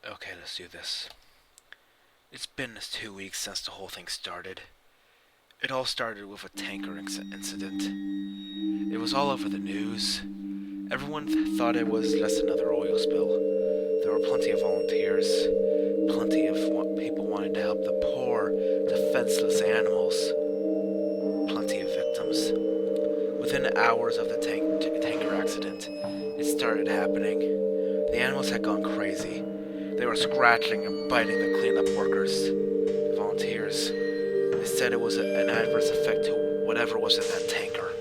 Okay, let's do this. It's been 2 weeks since the whole thing started. It all started with a tanker incident. It was all over the news. Everyone thought it was just another oil spill. There were plenty of volunteers, plenty of people wanting to help the poor, defenseless animals, plenty of victims. Within hours of the tanker accident, it started happening. The animals had gone crazy. They were scratching and biting the cleanup workers, the volunteers. They said it was an adverse effect to whatever was in that tanker.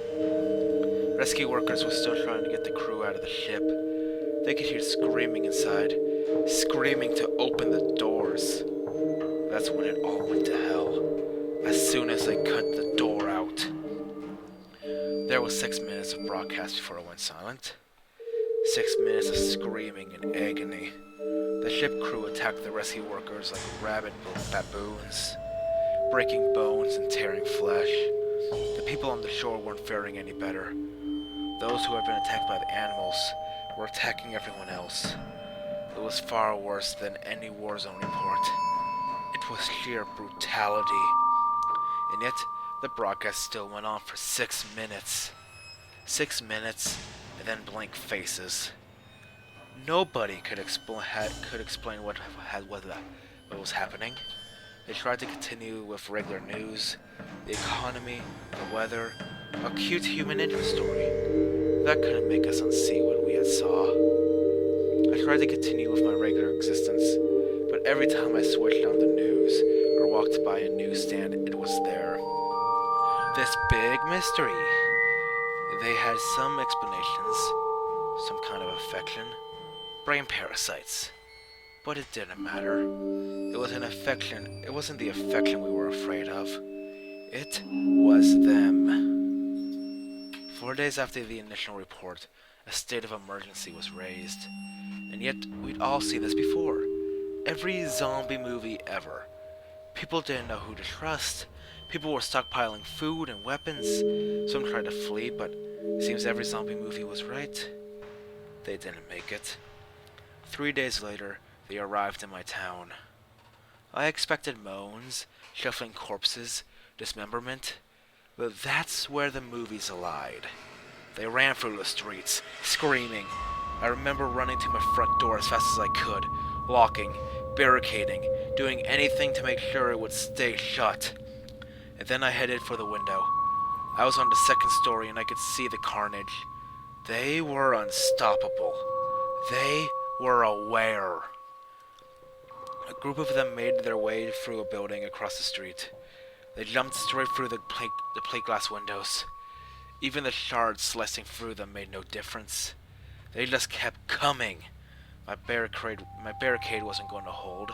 Rescue workers were still trying to get the crew out of the ship. They could hear screaming inside, screaming to open the doors. That's when it all went to hell. As soon as they cut the door out. There was 6 minutes of broadcast before it went silent. 6 minutes of screaming and agony. The ship crew attacked the rescue workers like rabid baboons, breaking bones and tearing flesh. The people on the shore weren't faring any better. Those who had been attacked by the animals were attacking everyone else. It was far worse than any war zone report. It was sheer brutality. And yet, the broadcast still went on for 6 minutes. 6 minutes, and then blank faces. Nobody could explain what was happening. They tried to continue with regular news, the economy, the weather, a cute human interest story. That couldn't make us unsee what we had saw. I tried to continue with my regular existence, but every time I switched on the news or walked by a newsstand, it was there. This big mystery. They had some explanations, some kind of affection, brain parasites. But it didn't matter. It was an affection. It wasn't the affection we were afraid of. It was them. 4 days after the initial report, a state of emergency was raised. And yet, we'd all seen this before. Every zombie movie ever. People didn't know who to trust. People were stockpiling food and weapons. Some tried to flee, but it seems every zombie movie was right. They didn't make it. 3 days later, they arrived in my town. I expected moans, shuffling corpses, dismemberment, but that's where the movies lied. They ran through the streets, screaming. I remember running to my front door as fast as I could, locking, barricading, doing anything to make sure it would stay shut. And then I headed for the window. I was on the second story and I could see the carnage. They were unstoppable. They were aware. A group of them made their way through a building across the street. They jumped straight through the plate glass windows. Even the shards slicing through them made no difference. They just kept coming. My barricade wasn't going to hold.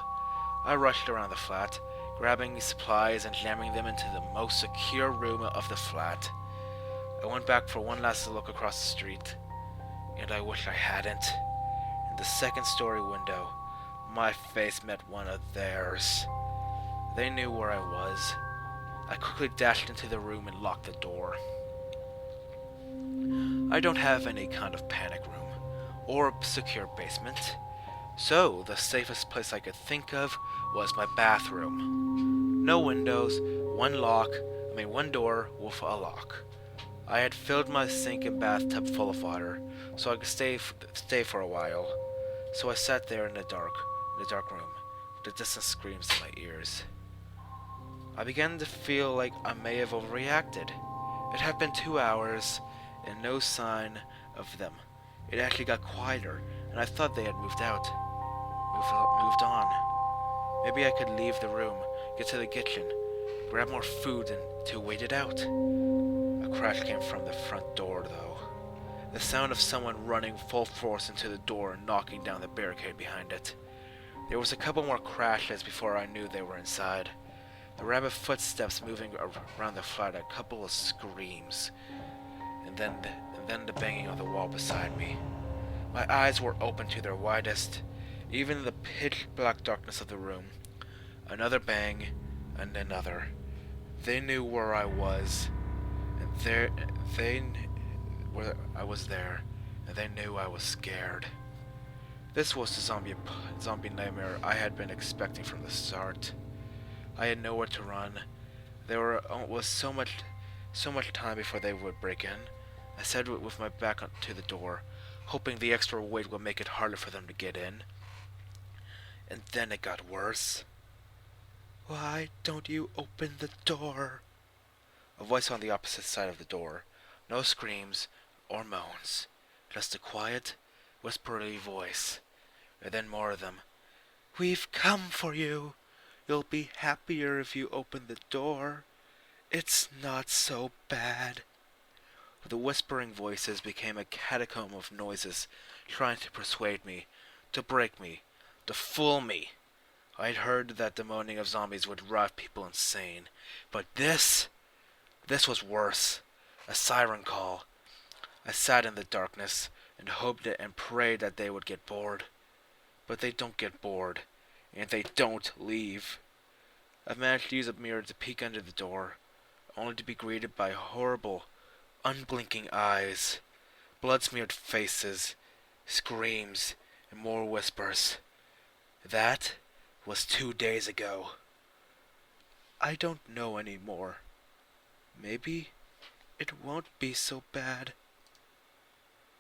I rushed around the flat, grabbing supplies and jamming them into the most secure room of the flat. I went back for one last look across the street, and I wish I hadn't. In the second story window, my face met one of theirs. They knew where I was. I quickly dashed into the room and locked the door. I don't have any kind of panic room, or a secure basement, so the safest place I could think of was my bathroom. No windows, one door with a lock. I had filled my sink and bathtub full of water, so I could stay for a while. So I sat there in the dark room, with the distant screams in my ears. I began to feel like I may have overreacted. It had been 2 hours, and no sign of them. It actually got quieter, and I thought they had moved on. Maybe I could leave the room, get to the kitchen, grab more food, and to wait it out. A crash came from the front door, though. The sound of someone running full force into the door and knocking down the barricade behind it. There was a couple more crashes before I knew they were inside. The rapid footsteps moving around the flat, a couple of screams, and then the banging on the wall beside me. My eyes were open to their widest, even in the pitch-black darkness of the room. Another bang, and another. They knew where I was, and I was there, and they knew I was scared. This was the zombie nightmare I had been expecting from the start. I had nowhere to run. Was so much time before they would break in. I sat with my back to the door, hoping the extra weight would make it harder for them to get in. And then it got worse. Why don't you open the door? A voice on the opposite side of the door. No screams or moans. Just a quiet, whispery voice. And then more of them. We've come for you. You'll be happier if you open the door. It's not so bad. The whispering voices became a catacomb of noises, trying to persuade me, to break me, to fool me. I'd heard that the moaning of zombies would drive people insane, but this was worse. A siren call. I sat in the darkness and hoped and prayed that they would get bored. But they don't get bored, and they don't leave. I managed to use a mirror to peek under the door, only to be greeted by horrible, unblinking eyes, blood-smeared faces, screams, and more whispers. That was 2 days ago. I don't know anymore. Maybe it won't be so bad.